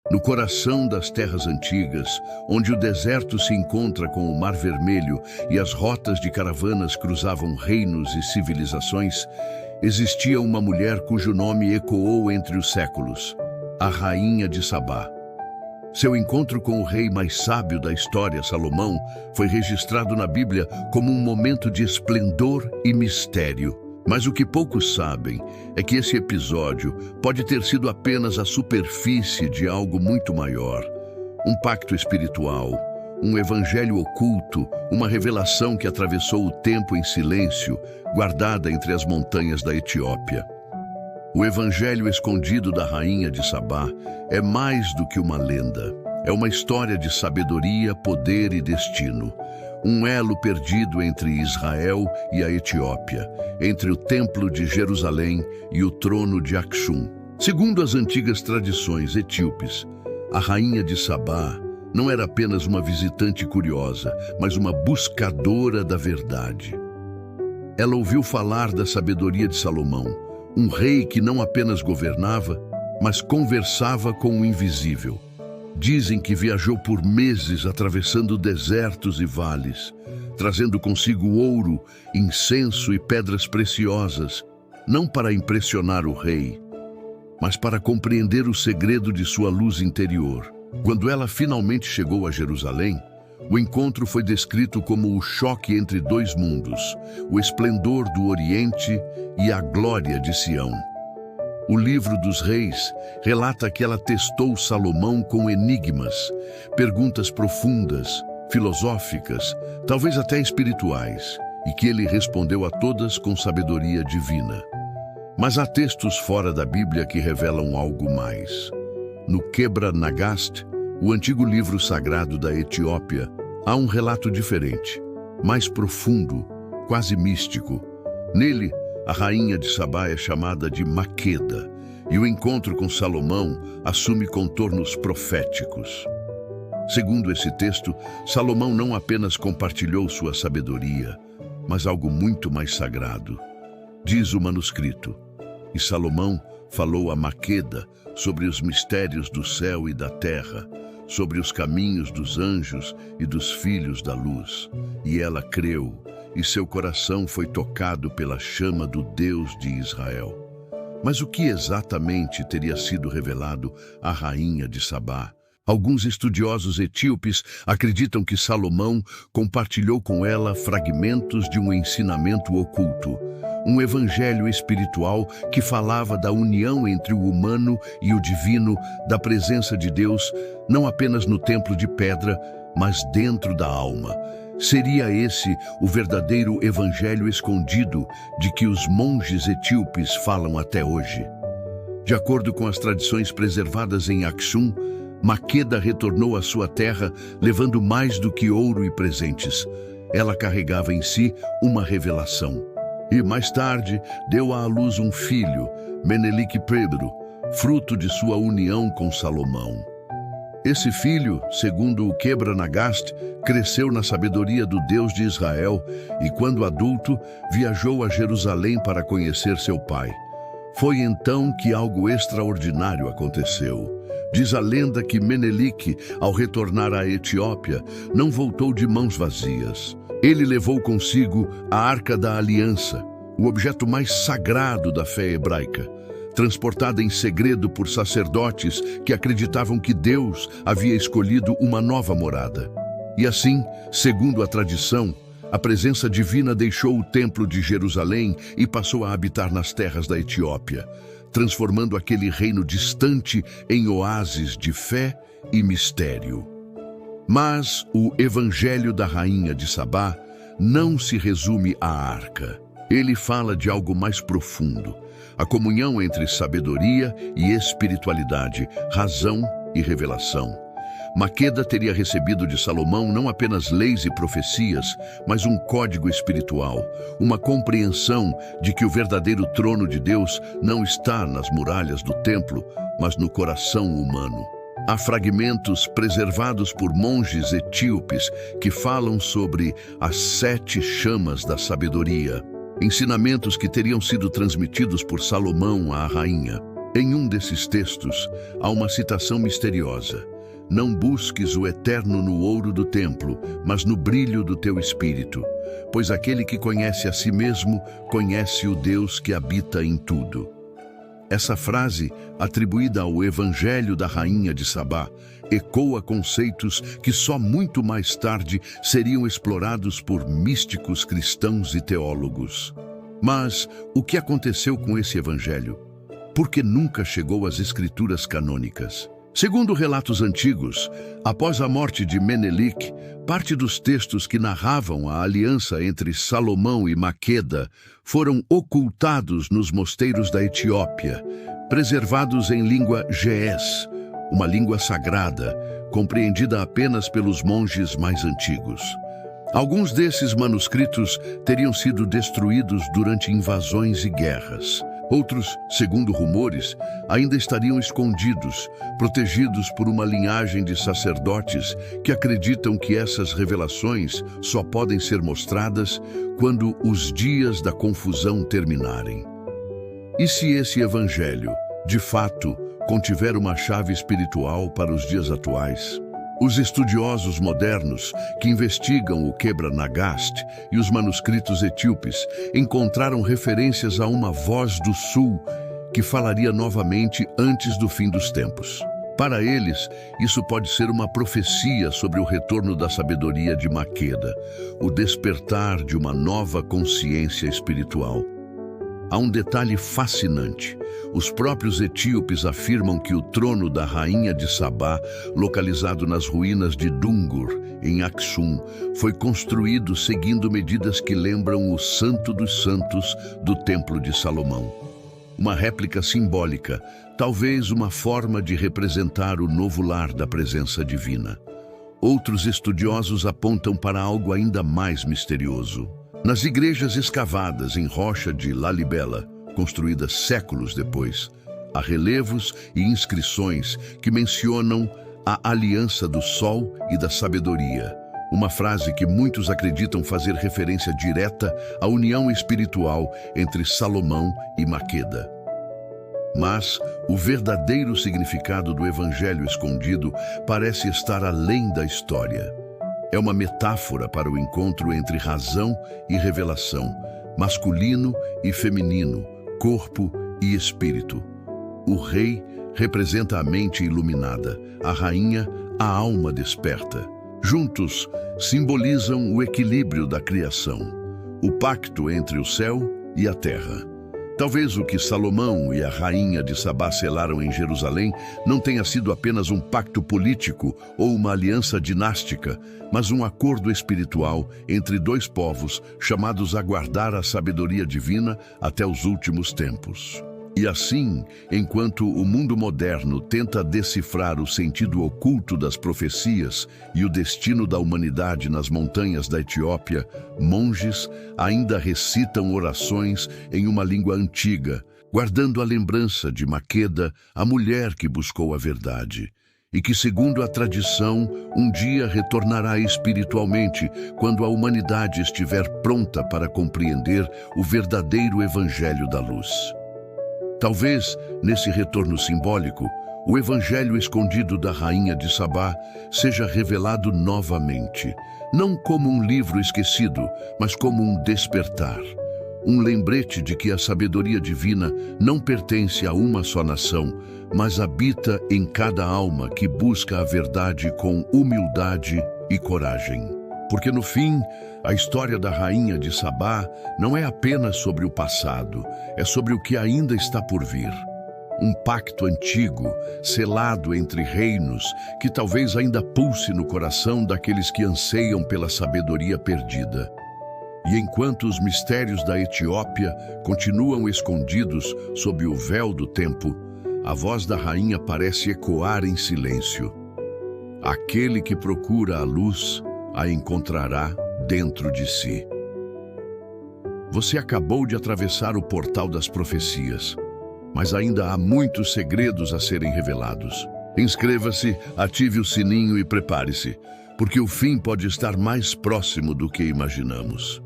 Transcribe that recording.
No coração das terras antigas, onde o deserto se encontra com o Mar Vermelho e as rotas de caravanas cruzavam reinos e civilizações, existia uma mulher cujo nome ecoou entre os séculos, a Rainha de Sabá. Seu encontro com o rei mais sábio da história, Salomão, foi registrado na Bíblia como um momento de esplendor e mistério. Mas o que poucos sabem é que esse episódio pode ter sido apenas a superfície de algo muito maior. Um pacto espiritual, um evangelho oculto, uma revelação que atravessou o tempo em silêncio, guardada entre as montanhas da Etiópia. O evangelho escondido da Rainha de Sabá é mais do que uma lenda. É uma história de sabedoria, poder e destino. Um elo perdido entre Israel e a Etiópia, entre o Templo de Jerusalém e o trono de Axum. Segundo as antigas tradições etíopes, a Rainha de Sabá não era apenas uma visitante curiosa, mas uma buscadora da verdade. Ela ouviu falar da sabedoria de Salomão, um rei que não apenas governava, mas conversava com o invisível. Dizem que viajou por meses atravessando desertos e vales, trazendo consigo ouro, incenso e pedras preciosas, não para impressionar o rei, mas para compreender o segredo de sua luz interior. Quando ela finalmente chegou a Jerusalém, o encontro foi descrito como o choque entre dois mundos, o esplendor do Oriente e a glória de Sião. O livro dos Reis relata que ela testou Salomão com enigmas, perguntas profundas, filosóficas, talvez até espirituais, e que ele respondeu a todas com sabedoria divina. Mas há textos fora da Bíblia que revelam algo mais. No Quebra Nagast, o antigo livro sagrado da Etiópia, há um relato diferente, mais profundo, quase místico. Nele, a Rainha de Sabá é chamada de Maqueda, e o encontro com Salomão assume contornos proféticos. Segundo esse texto, Salomão não apenas compartilhou sua sabedoria, mas algo muito mais sagrado. Diz o manuscrito: e Salomão falou a Maqueda sobre os mistérios do céu e da terra, sobre os caminhos dos anjos e dos filhos da luz. E ela creu, e seu coração foi tocado pela chama do Deus de Israel. Mas o que exatamente teria sido revelado à Rainha de Sabá? Alguns estudiosos etíopes acreditam que Salomão compartilhou com ela fragmentos de um ensinamento oculto, um evangelho espiritual que falava da união entre o humano e o divino, da presença de Deus, não apenas no templo de pedra, mas dentro da alma. Seria esse o verdadeiro evangelho escondido de que os monges etíopes falam até hoje? De acordo com as tradições preservadas em Axum, Maqueda retornou à sua terra levando mais do que ouro e presentes. Ela carregava em si uma revelação. E mais tarde deu à luz um filho, Menelik-Pedro, fruto de sua união com Salomão. Esse filho, segundo o Quebra Nagast, cresceu na sabedoria do Deus de Israel e, quando adulto, viajou a Jerusalém para conhecer seu pai. Foi então que algo extraordinário aconteceu. Diz a lenda que Menelik, ao retornar à Etiópia, não voltou de mãos vazias. Ele levou consigo a Arca da Aliança, o objeto mais sagrado da fé hebraica, transportada em segredo por sacerdotes que acreditavam que Deus havia escolhido uma nova morada. E assim, segundo a tradição, a presença divina deixou o templo de Jerusalém e passou a habitar nas terras da Etiópia, transformando aquele reino distante em oásis de fé e mistério. Mas o Evangelho da Rainha de Sabá não se resume à arca. Ele fala de algo mais profundo, a comunhão entre sabedoria e espiritualidade, razão e revelação. Maqueda teria recebido de Salomão não apenas leis e profecias, mas um código espiritual, uma compreensão de que o verdadeiro trono de Deus não está nas muralhas do templo, mas no coração humano. Há fragmentos preservados por monges etíopes que falam sobre as 7 chamas da sabedoria, ensinamentos que teriam sido transmitidos por Salomão à rainha. Em um desses textos, há uma citação misteriosa: "Não busques o eterno no ouro do templo, mas no brilho do teu espírito, pois aquele que conhece a si mesmo, conhece o Deus que habita em tudo." Essa frase, atribuída ao Evangelho da Rainha de Sabá, ecoa conceitos que só muito mais tarde seriam explorados por místicos cristãos e teólogos. Mas o que aconteceu com esse Evangelho? Por que nunca chegou às escrituras canônicas? Segundo relatos antigos, após a morte de Menelik, parte dos textos que narravam a aliança entre Salomão e Maqueda foram ocultados nos mosteiros da Etiópia, preservados em língua ge'ez, uma língua sagrada, compreendida apenas pelos monges mais antigos. Alguns desses manuscritos teriam sido destruídos durante invasões e guerras. Outros, segundo rumores, ainda estariam escondidos, protegidos por uma linhagem de sacerdotes que acreditam que essas revelações só podem ser mostradas quando os dias da confusão terminarem. E se esse evangelho, de fato, contiver uma chave espiritual para os dias atuais? Os estudiosos modernos que investigam o Quebra-Nagast e os manuscritos etíopes encontraram referências a uma voz do sul que falaria novamente antes do fim dos tempos. Para eles, isso pode ser uma profecia sobre o retorno da sabedoria de Maqueda, o despertar de uma nova consciência espiritual. Há um detalhe fascinante. Os próprios etíopes afirmam que o trono da rainha de Sabá, localizado nas ruínas de Dungur, em Aksum, foi construído seguindo medidas que lembram o Santo dos Santos do Templo de Salomão. Uma réplica simbólica, talvez uma forma de representar o novo lar da presença divina. Outros estudiosos apontam para algo ainda mais misterioso. Nas igrejas escavadas em rocha de Lalibela, construídas séculos depois, há relevos e inscrições que mencionam a aliança do sol e da sabedoria, uma frase que muitos acreditam fazer referência direta à união espiritual entre Salomão e Maqueda. Mas o verdadeiro significado do evangelho escondido parece estar além da história. É uma metáfora para o encontro entre razão e revelação, masculino e feminino, corpo e espírito. O rei representa a mente iluminada, a rainha, a alma desperta. Juntos, simbolizam o equilíbrio da criação, o pacto entre o céu e a terra. Talvez o que Salomão e a rainha de Sabá selaram em Jerusalém não tenha sido apenas um pacto político ou uma aliança dinástica, mas um acordo espiritual entre dois povos chamados a guardar a sabedoria divina até os últimos tempos. E assim, enquanto o mundo moderno tenta decifrar o sentido oculto das profecias e o destino da humanidade nas montanhas da Etiópia, monges ainda recitam orações em uma língua antiga, guardando a lembrança de Maqueda, a mulher que buscou a verdade, e que, segundo a tradição, um dia retornará espiritualmente quando a humanidade estiver pronta para compreender o verdadeiro evangelho da luz. Talvez, nesse retorno simbólico, o evangelho escondido da rainha de Sabá seja revelado novamente, não como um livro esquecido, mas como um despertar. Um lembrete de que a sabedoria divina não pertence a uma só nação, mas habita em cada alma que busca a verdade com humildade e coragem. Porque no fim, a história da rainha de Sabá não é apenas sobre o passado, é sobre o que ainda está por vir. Um pacto antigo, selado entre reinos, que talvez ainda pulse no coração daqueles que anseiam pela sabedoria perdida. E enquanto os mistérios da Etiópia continuam escondidos sob o véu do tempo, a voz da rainha parece ecoar em silêncio. Aquele que procura a luz a encontrará dentro de si. Você acabou de atravessar o portal das profecias, mas ainda há muitos segredos a serem revelados. Inscreva-se, ative o sininho e prepare-se, porque o fim pode estar mais próximo do que imaginamos.